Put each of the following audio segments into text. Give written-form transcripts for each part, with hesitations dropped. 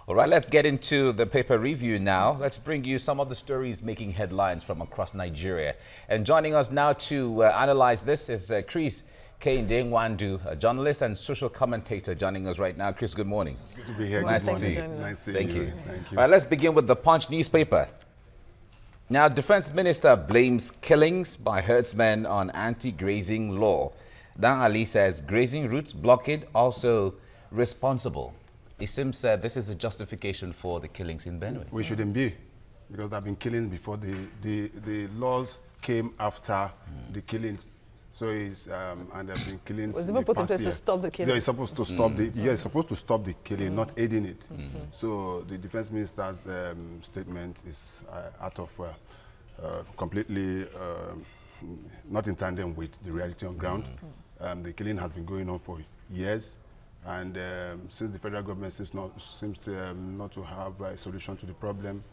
All right, let's get into the paper review now. Let's bring you some of the stories making headlines from across Nigeria. And joining us now to analyze this is Chris Kehinde-Nwandu, a journalist and social commentator joining us right now. Chris, good morning. It's good to be here. Nice to see you. Nice to see Thank you. you. Thank you. All right, let's begin with the Punch newspaper. Now, Defense Minister blames killings by herdsmen on anti-grazing law. Dan Ali says grazing routes blockade also responsible. It seems this is a justification for the killings in Benue. We shouldn't be, because there have been killings before the laws came after the killings. So it's and there have been killings. Was even put in place to stop the killings. Yeah, it's supposed to stop the it's supposed to stop the killing, not aiding it. So the defense minister's statement is out of completely not in tandem with the reality on ground. The killing has been going on for years. And since the federal government seems not to have a solution to the problem,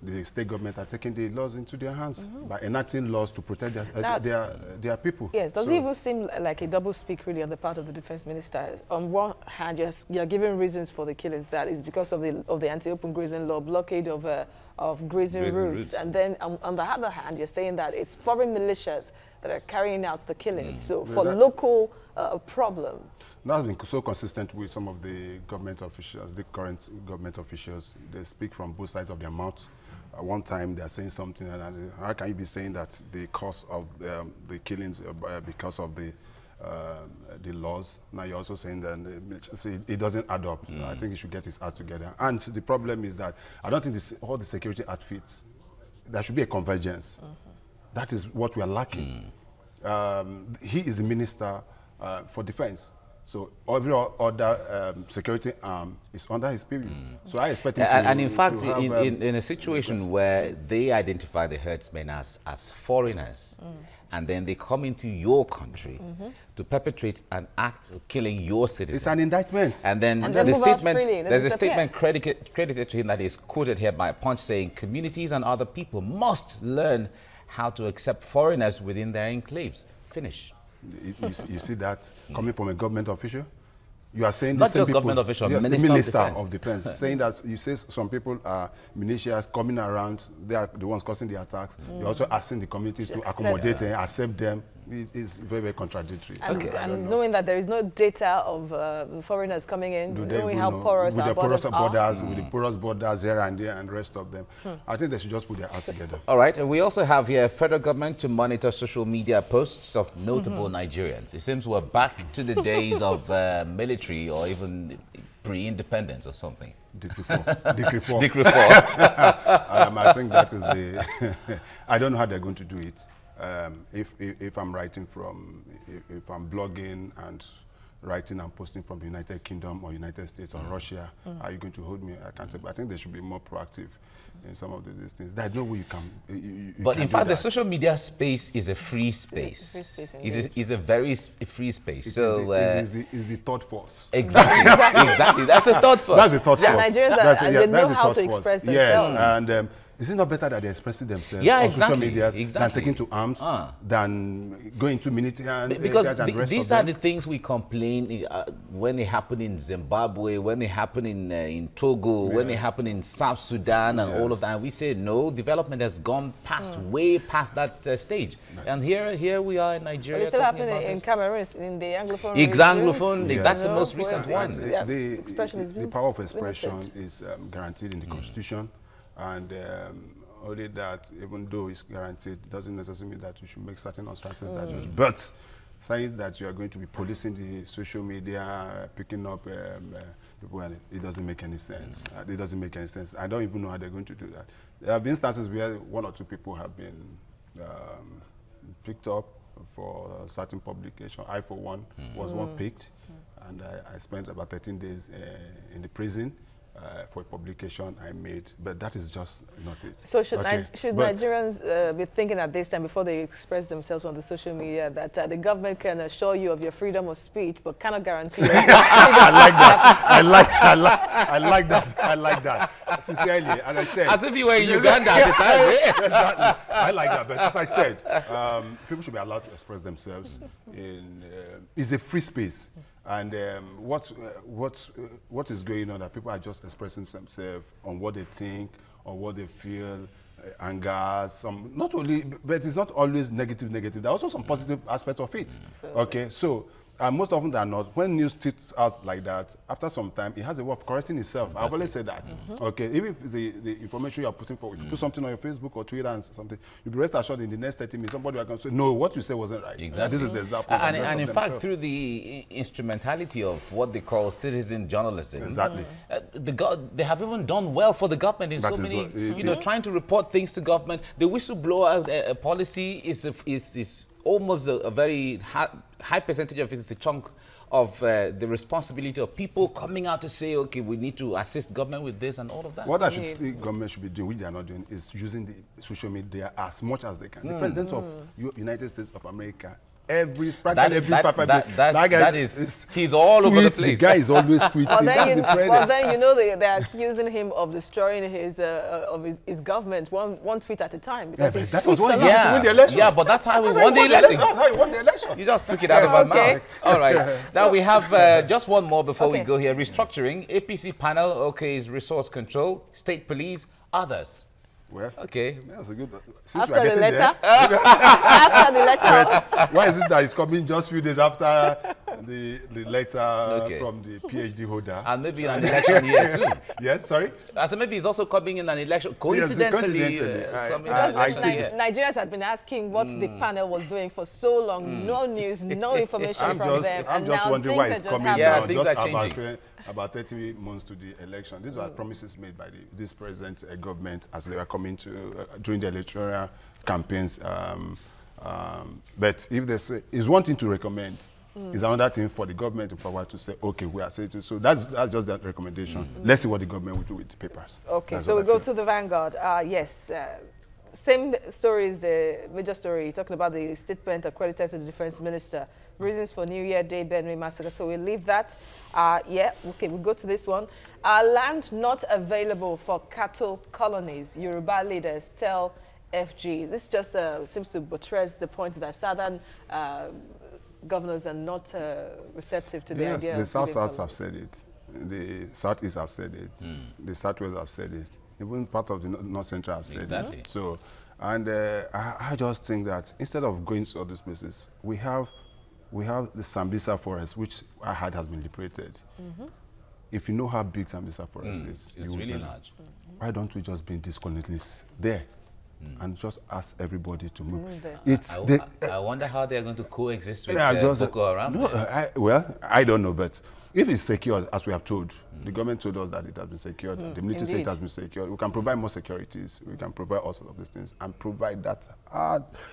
the state government are taking the laws into their hands by enacting laws to protect their people. Yes, does it even seem like a double speak really on the part of the defense minister? On one hand, you're giving reasons for the killings, that is because of the anti-open grazing law, blockade of grazing routes, and then on the other hand, you're saying that it's foreign militias that are carrying out the killings. So for local problem. That's been so consistent with some of the government officials, the current government officials. They speak from both sides of their mouth. One time they're saying something, and how can you be saying that the cause of the killings because of the laws? Now you're also saying that it doesn't add up. I think he should get his act together. And the problem is that I don't think all the security outfits, there should be a convergence. That is what we are lacking. He is the minister for defense. So every other security arm is under his purview. So I expect him to and in fact, have, in a situation where they identify the herdsmen as foreigners, and then they come into your country to perpetrate an act of killing your citizens. It's an indictment. And then the statement, there's a statement credited to him that is quoted here by Punch saying, communities and other people must learn how to accept foreigners within their enclaves. Finish. You see that coming from a government official? You are saying not just government official, yes, Minister of Defense, saying that you say some people are militias coming around, they are the ones causing the attacks. You're also asking the communities to accommodate and accept them. It's very, very contradictory. And knowing that there is no data of foreigners coming in, knowing how porous our borders are. With the porous borders here and there and the rest of them, I think they should just put their house together. All right, and we also have here federal government to monitor social media posts of notable Nigerians. It seems we're back to the days of military or even pre-independence or something. Decree 4. Decree 4. I think that is the... I don't know how they're going to do it. If I'm writing if I'm blogging and writing and posting from the United Kingdom or United States or Russia, are you going to hold me accountable? I think they should be more proactive in some of these things. There's no way you can. But in fact, the social media space is a free space. It's a very free space. So it's the third force. Exactly. Exactly. That's a third force. That's the third force. Nigerians they know how to express themselves. Yes, and is it not better that they're expressing themselves on social media than taking to arms, than going to military and because and the rest these of are them? the things we complain when they happen in Zimbabwe, when they happen in Togo, when they happen in South Sudan and all of that. And we say no, development has gone past, way past that stage. And here we are in Nigeria. But it's still happening in Cameroon, in the Anglophone. Anglophone, that's the most recent one. The power of expression is guaranteed in the Constitution. And only that, even though it's guaranteed, doesn't necessarily mean that you should make certain utterances that you but saying that you are going to be policing the social media, picking up people, and it doesn't make any sense. It doesn't make any sense. I don't even know how they're going to do that. There have been instances where one or two people have been picked up for a certain publication. I, for one, was one picked, and I spent about 13 days in the prison. For a publication I made, but that is just not it. So should Nigerians be thinking at this time, before they express themselves on the social media, that the government can assure you of your freedom of speech, but cannot guarantee you I like that. Sincerely, as I said. As if you were in Uganda at the time. Exactly. I like that, but as I said, people should be allowed to express themselves. It's a free space. And what is going on? That people are just expressing themselves on what they think, on what they feel, anger. Some not only, but it's not always negative. There's also some positive aspect of it. Okay, so. Most often than not, when news tweets out like that, after some time, it has a way of correcting itself. I've always said that. Okay, even if the information you are putting forward, if you put something on your Facebook or Twitter and something, you'll be rest assured in the next 30 minutes, somebody will come say, no, what you said wasn't right. Exactly. This is the example. And in fact, through the instrumentality of what they call citizen journalism, exactly, they have even done well for the government in so many, you know, trying to report things to government. The whistleblower policy is almost a very high percentage of it is a chunk of the responsibility of people coming out to say, okay, we need to assist government with this and all of that. What I should think government should be doing, which they are not doing, is using the social media as much as they can. The president of United States of America, he's all over the place. The guy is always tweeting. Well, then you know they're accusing him of destroying his government one tweet at a time, because he that tweets was one a lot. win the election. Yeah, but that's how he won the election. That's how he won the election. You just took it out of my mouth. All right. Now we have just one more before we go here. Restructuring. APC panel, okay, is resource control, state police, others. Well, okay. That's a good. After the letter? After the letter. Wait, why is it that it's coming just a few days after the letter from the PhD holder? And maybe an election year too. Yes, sorry? I said maybe it's also coming in an election. Coincidentally, Nigerians have been asking what the panel was doing for so long. No news, no information from them. I'm just wondering why it's coming now. Yeah, things are changing. About 30 months to the election. These were promises made by this present government as they were coming to during the electoral campaigns. But if they say, it's one thing to recommend, it's another thing for the government to provide to say, okay, we are saying to. So that's just that recommendation. Let's see what the government will do with the papers. Okay, that's so we go to the Vanguard. Yes. Same story is the major story, talking about the statement accredited to the defense minister. Reasons for New Year Day Benue massacre. So we'll leave that. Yeah, okay, we'll go to this one. Land not available for cattle colonies. Yoruba leaders tell FG. This just seems to buttress the point that southern governors are not receptive to the idea. The South-South have said it. The Southeast have said it. The Southwest have said it. Even part of the North Central have said it. So, and I just think that instead of going to all these places, we have the Sambisa forest, which I heard has been liberated. If you know how big Sambisa forest is, it's really large. Why don't we just bring these colonialists there and just ask everybody to move? I wonder how they're going to coexist with Boko Haram. No, I don't know, but if it's secure, as we have told, the government told us that it has been secured, the military said it has been secured, we can provide more securities, we can provide all sorts of these things, and provide that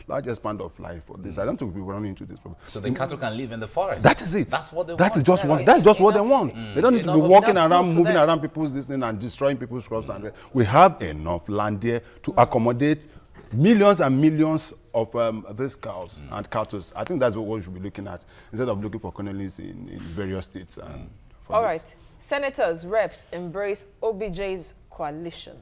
largest span of life for this. I don't think we'll run into this problem. So the cattle can live in the forest? That is it. That's what they want. That's just what they want. They don't need to be walking around, moving around people's this thing and destroying people's crops. And we have enough land there to accommodate millions and millions of these cows and cattle. I think that's what we should be looking at, instead of looking for colonies in various states. All right. Senators, reps embrace OBJ's coalition.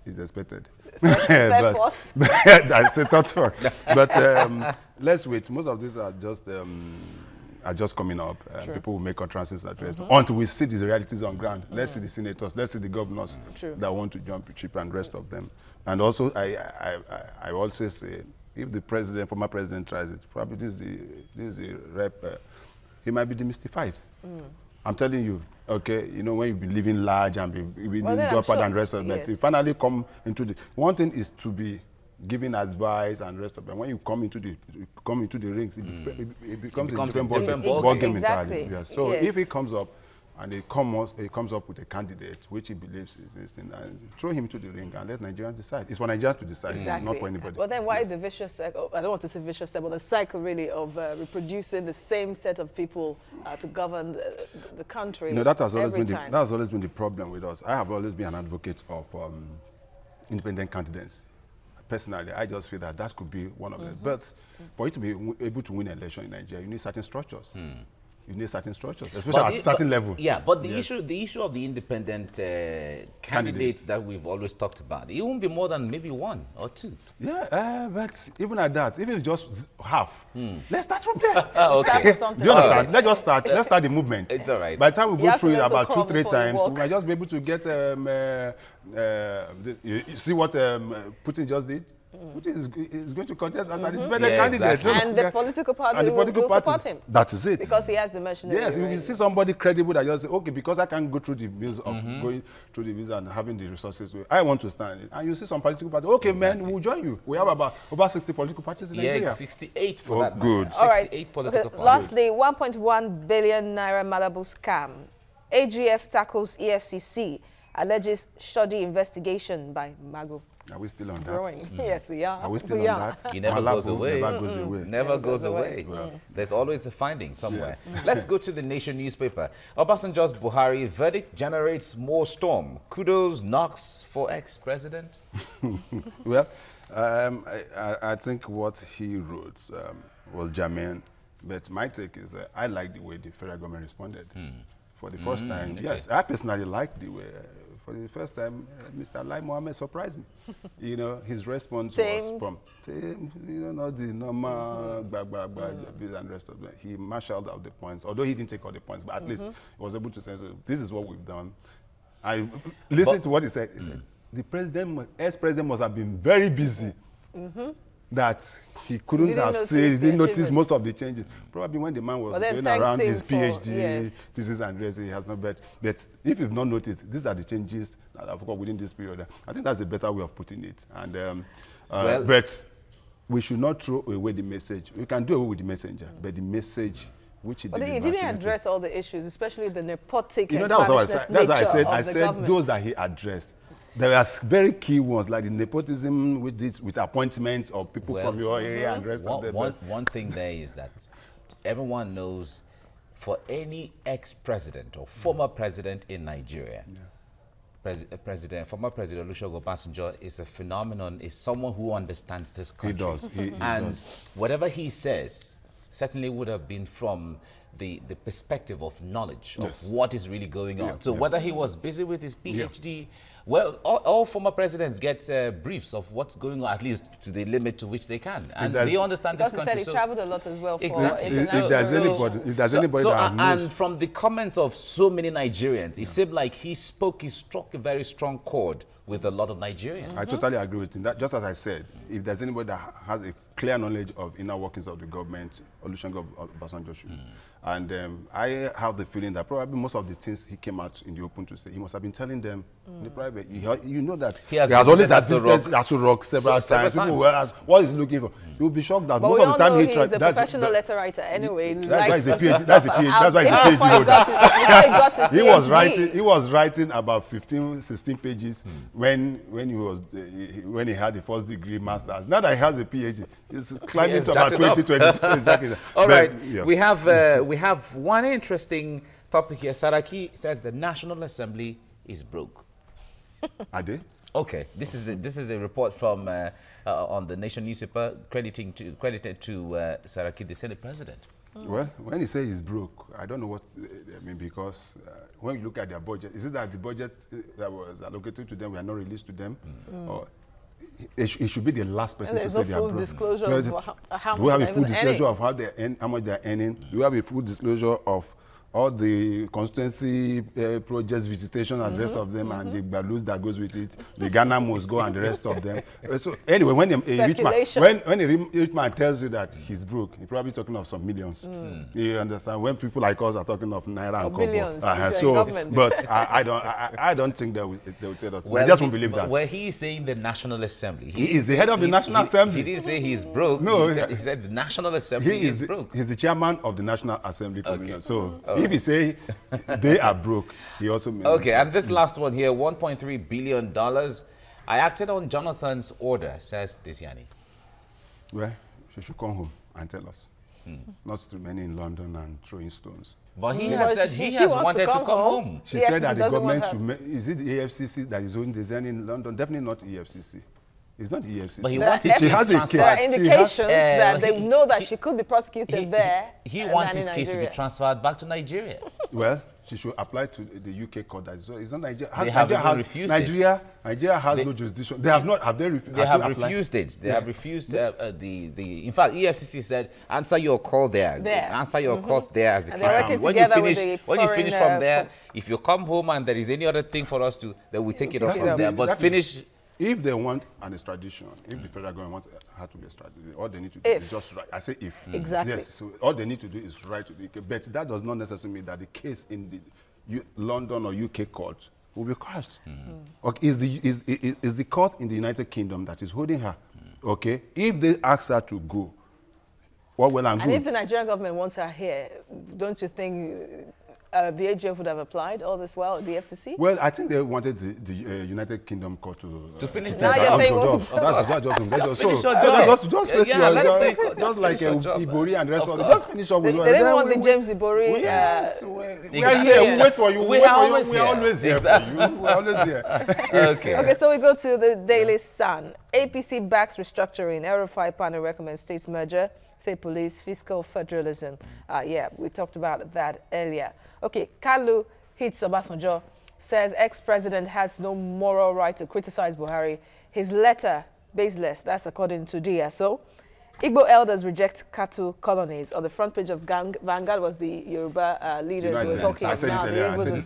It's expected. Third force. That's a thought for. But let's wait. Most of these are just coming up. People will make utterances at rest until we see the realities on ground. Let's see the senators. Let's see the governors that want to jump ship and rest of them. And also, I also say, if the former president tries it, probably this is the rep. He might be demystified. I'm telling you. Okay, you know, when you be living large and be and rest of that, you finally come into the. One thing is to be giving advice and rest of them. When you come into the rings, it becomes a different ball game entirely. Yes. So if it comes up and he comes up with a candidate which he believes is this thing, and throw him to the ring and let Nigerians decide. It's for Nigerians to decide, not for anybody. Well, then why the vicious cycle? I don't want to say vicious cycle, but the cycle really of reproducing the same set of people to govern the country. You know, that has always been the problem with us. I have always been an advocate of independent candidates. Personally, I just feel that could be one of them. But for you to be able to win an election in Nigeria, you need certain structures. you need certain structures, especially at a certain level. Yeah, but the issue of the independent candidates that we've always talked about, it won't be more than maybe 1 or 2. Yeah, but even at that, even if just half, let's start from there. Okay. Do you understand? Let's just start. Let's start the movement. It's all right. By the time we go through it about 2-3 times, we might just be able to get. You see what Putin just did? Putin is going to contest as an independent candidate. Exactly. And the political party will support him. That is it. Because he has the machinery. Yes, you will see somebody credible that just say, okay, because I can't go through the means of going through the means and having the resources, I want to stand. And you see some political party, okay, man, we'll join you. We have about over 60 political parties in Nigeria. Yeah, 68 for that matter. Good. 68 political parties. Lastly, 1.1 billion naira Malibu scam. AGF tackles EFCC, alleges shoddy investigation by Mago. Are we still on that? Growing. Yes, we are. Are we still on that? He never goes away. Never goes away. Never goes away. There's always a finding somewhere. Yes. Let's go to the Nation newspaper. Obasanjo's Buhari verdict generates more storm. Kudos knocks for ex-president. Well, I think what he wrote was germane. But my take is I like the way the federal government responded. For the first time, yes, I personally like the way. For the first time, Mr. Lai Mohammed surprised me. You know, his response was prompt. Not the normal and the rest of it. He marshaled out the points, although he didn't take all the points, but at least he was able to say, so this is what we've done. I listened to what he said. He said, the president, ex-president must have been very busy. That he couldn't have said, he didn't notice most of the changes. Probably when the man was going around his PhD, thesis and rest, he has not bet. But if you've not noticed, these are the changes that have occurred within this period. I think that's a better way of putting it. And but we should not throw away the message. We can do away with the messenger, but the message which but he didn't address all the issues, especially the nepotic and that's what I said those that he addressed. There are very key ones like the nepotism with appointments of people from your area and the rest of them. One thing there is that everyone knows for any ex-president or former president in Nigeria, former President Olusegun Obasanjo is a phenomenon, is someone who understands this country. He does. And whatever he says certainly would have been from the perspective of knowledge of what is really going on. So whether he was busy with his PhD, well, all former presidents get briefs of what's going on, at least to the limit to which they can. And they understand this country. Because he said he traveled a lot as well for If there's anybody that and from the comments of so many Nigerians, it seemed like he struck a very strong chord with a lot of Nigerians. I totally agree with him. That, just as I said, if there's anybody that has a clear knowledge of inner workings of the government, Olusegun Obasanjo should. And I have the feeling that probably most of the things he came out in the open to say, he must have been telling them in the private. You know that he has always assisted Aso Rock several times. People were asked what he's looking for. You'll be shocked that most of the time he he's a professional letter writer anyway. That's why he's a PhD. That's why he's a PhD holder. He was writing about 15, 16 pages when he had the first degree masters. Now that he has a PhD, he's climbing to about 20, 22. All right, we have one interesting topic here. Saraki says the National Assembly is broke. Are they? Okay, this is a report from on the Nation newspaper credited to Saraki, the Senate President. Well, when he says he's broke, I don't know what I mean, because when you look at their budget, is it that the budget that was allocated to them were not released to them? Or it should be the last person to say they are broke. Disclosure of how do we have a full disclosure of how much they're earning? Do we have a full disclosure of all the constituency projects, visitation, and the rest of them, and the balloons that goes with it, the Ghana must go, and the rest of them? So anyway, when a rich man tells you that he's broke, he's probably talking of some millions. You understand? When people like us are talking of naira and kobo, but I don't think they will tell us. Well, I just won't believe that. Well, he is saying the National Assembly. He is the head of the National Assembly. He didn't say he's broke. No, he said the National Assembly is broke. He's the chairman of the National Assembly Commission. So. If he say they are broke, he also means. Okay, and this last one here, $1.3 billion. I acted on Jonathan's order, says Desiani. Well, she should come home and tell us. Not to remain in London and throwing stones. But he has said he has wanted to come home. She said that the government should. Is it the EFCC that is owning Desiani in London? Definitely not EFCC. It's not the EFCC. But he wanted she has a case. There are indications that they know that she could be prosecuted there. He wants his case to be transferred back to Nigeria. Well, she should apply to the UK court. So it's not Nigeria. They have refused it. Nigeria has no jurisdiction. They have not. Have they? They have refused it. They have refused In fact, EFCC said, answer your call there. Answer your calls there as a case. When you finish from there, if you come home and there is any other thing for us to, then we take it off from there. But finish. If they want an extradition, if the federal government wants her to be extradited, all they need to do is just write. I say if. Exactly. Yes. So all they need to do is write to the UK. But that does not necessarily mean that the case in the London or UK court will be crushed. Okay, is the court in the United Kingdom that is holding her? Okay. If they ask her to go, well and good. And if the Nigerian government wants her here, don't you think the AGF would have applied all this while, the FCC? Well, I think they wanted the United Kingdom court to finish now you're saying just finish your job. Just like Ibori and the rest of them. Just finish up with They didn't want the James Ibori. Yes, we are here. We wait for you. We are always here for you. We're always here. Okay, so we go to the Daily Sun. APC backs restructuring. El-Rufai panel recommends states merger. Say police, fiscal federalism. Yeah, we talked about that earlier. Okay, Kalu hits Obasanjo, says ex-president has no moral right to criticize Buhari. His letter, baseless, that's according to DSO. Igbo elders reject cattle colonies. On the front page of Vanguard was the Yoruba leaders who were talking. I said it earlier. I said the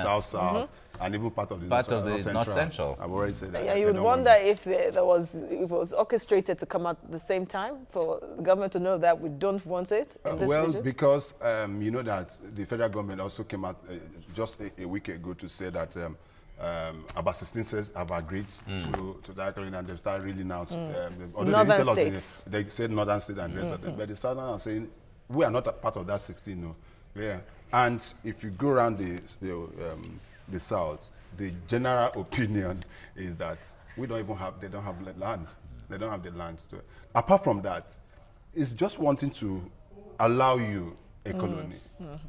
South, and even part of the North Central. I've already said that. Yeah, you would wonder if it was orchestrated to come at the same time for the government to know that we don't want it in this region? Because you know that the federal government also came out just a week ago to say that about 16 states have agreed to that, and they start reeling out. Northern states. They said northern states and the rest of them, but the southern are saying we are not a part of that 16. No, yeah. And if you go around the south, the general opinion is that they don't have land. They don't have the land. Apart from that, it's just wanting to allow you a colony.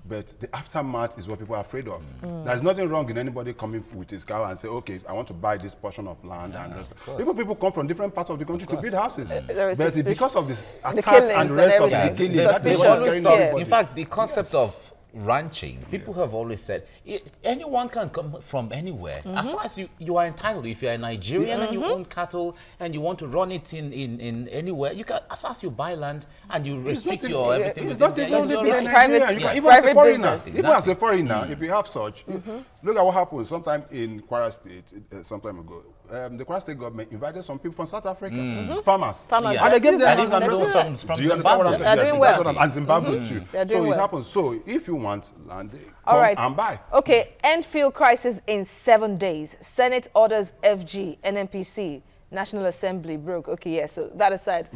But the aftermath is what people are afraid of. There's nothing wrong in anybody coming with his car and say, okay, I want to buy this portion of land. Even people come from different parts of the country to build houses. But because of this attacks and the rest of the killing, in fact, the concept of ranching, people have always said anyone can come from anywhere as far as you are entitled. If you're a Nigerian and you own cattle and you want to run it in anywhere, you can, as far as you buy land and you restrict your everything it's within not there, even even as a foreigner, if you have such, look at what happened sometime in Kwara State some time ago. The Kwara State government invited some people from South Africa, farmers, and they gave them land. From Zimbabwe. And Zimbabwe too. So it happens. So if you want land, all right, and buy. Okay, end fuel crisis in 7 days. Senate orders FG, NNPC, National Assembly broke. Okay, yes. So that aside,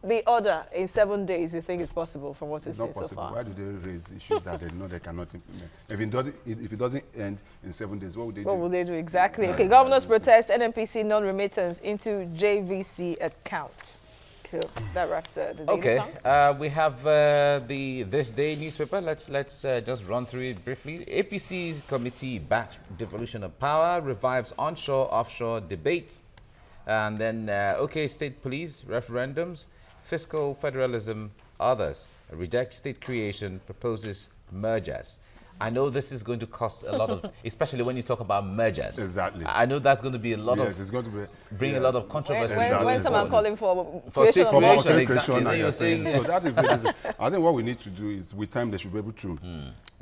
the order in 7 days, you think is possible from what we've seen so far? Why do they raise issues that they know they cannot implement? If it doesn't end in 7 days, what would they do? What will they do exactly? Okay, governors protest NNPC non-remittance into JVC account. Cool. That wraps the Daily Sun. We have This Day newspaper. Let's just run through it briefly. APC's committee backed devolution of power, revives onshore-offshore debate, and then state police referendums, fiscal federalism, others reject state creation, proposes mergers. I know this is going to cost a lot of, especially when you talk about mergers. Exactly. I know that's going to be a lot it's going to bring a lot of controversy. When someone calling for state creation, exactly. You're saying. So that is it. I think what we need to do is, with time, they should be able to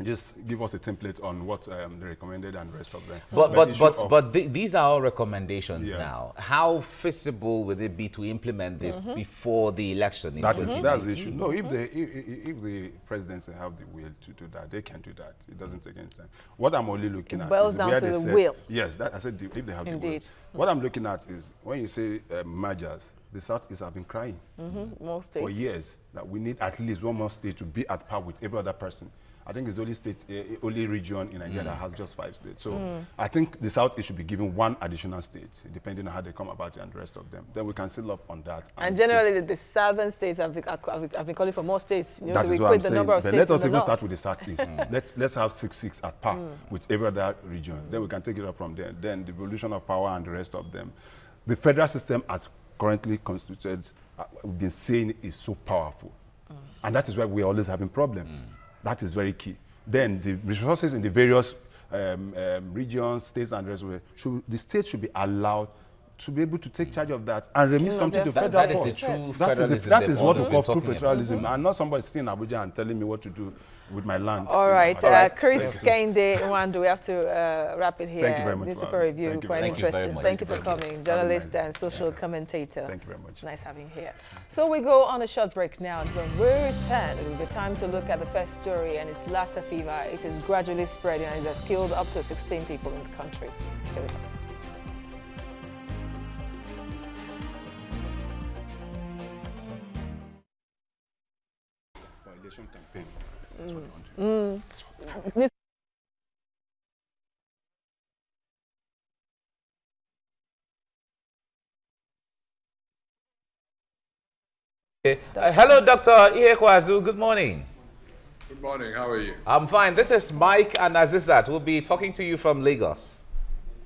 just give us a template on what they recommended and the rest of them. But these are all recommendations now. How feasible would it be to implement this before the election? That's the issue. No, if the presidency have the will to do that, they can do that. It doesn't take any time. What I'm only looking at is down where to they the said, will. Yes, I said if they have the will. Indeed. What I'm looking at is when you say mergers, the South have been crying more states for years that we need at least one more state to be at par with every other person. I think it's the only state, only region in Nigeria that has just 5 states. So I think the South should be given 1 additional state, depending on how they come about it and the rest of them. Then we can settle up on that. And generally, the southern states have been calling for more states. That is what I'm saying. But let us even start with the Southeast. Let's have 6 at par with every other region. Then we can take it up from there. Then the devolution of power and the rest of them. the federal system as currently constituted, we've been saying is so powerful. And that is why we're always having problems. That is very key. Then the resources in the various regions, states, and the rest of it, the state should be allowed to be able to take charge of that and remit something to federal That is courts. the true That federalism. is what we call true federalism, and not somebody sitting in Abuja and telling me what to do with my land. All right, Chris Kende Nwandu, we have to wrap it here. Thank you very much. Newspaper review, quite interesting. Thank you for coming. Journalist and social commentator. Thank you very much. Nice having you here. So we go on a short break now. When we return, it will be time to look at the first story, and it's Lassa fever. It is gradually spreading and it has killed up to 16 people in the country. Stay with us. Campaign. Hello, Dr. Ihekwazu. Good morning. Good morning. How are you? I'm fine. This is Mike and Azizat. We'll be talking to you from Lagos.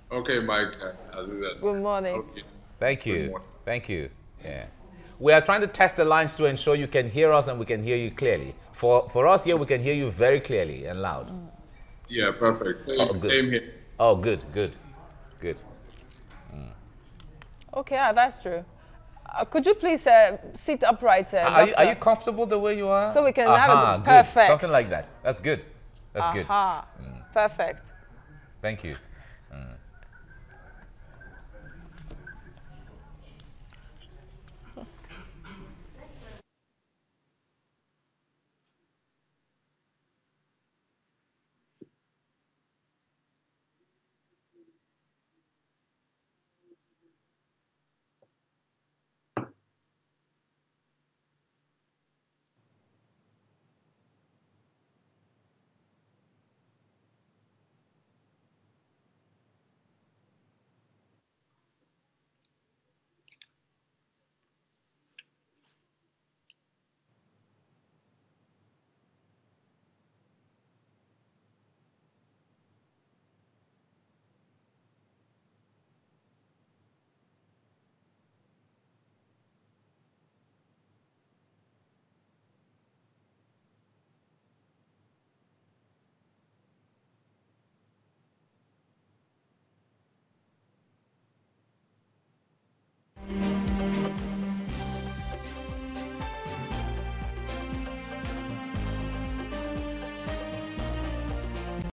Okay, Mike. Azizat. Good morning. Okay. Thank you. Good morning. Thank you. Yeah. We are trying to test the lines to ensure you can hear us and we can hear you clearly. For us here, we can hear you very clearly and loud. Yeah, perfect. Same here. Oh, good. Okay, that's true. Could you please sit upright, are you comfortable the way you are? So we can have a good. perfect. Something like that. That's good. That's good. Perfect. Thank you.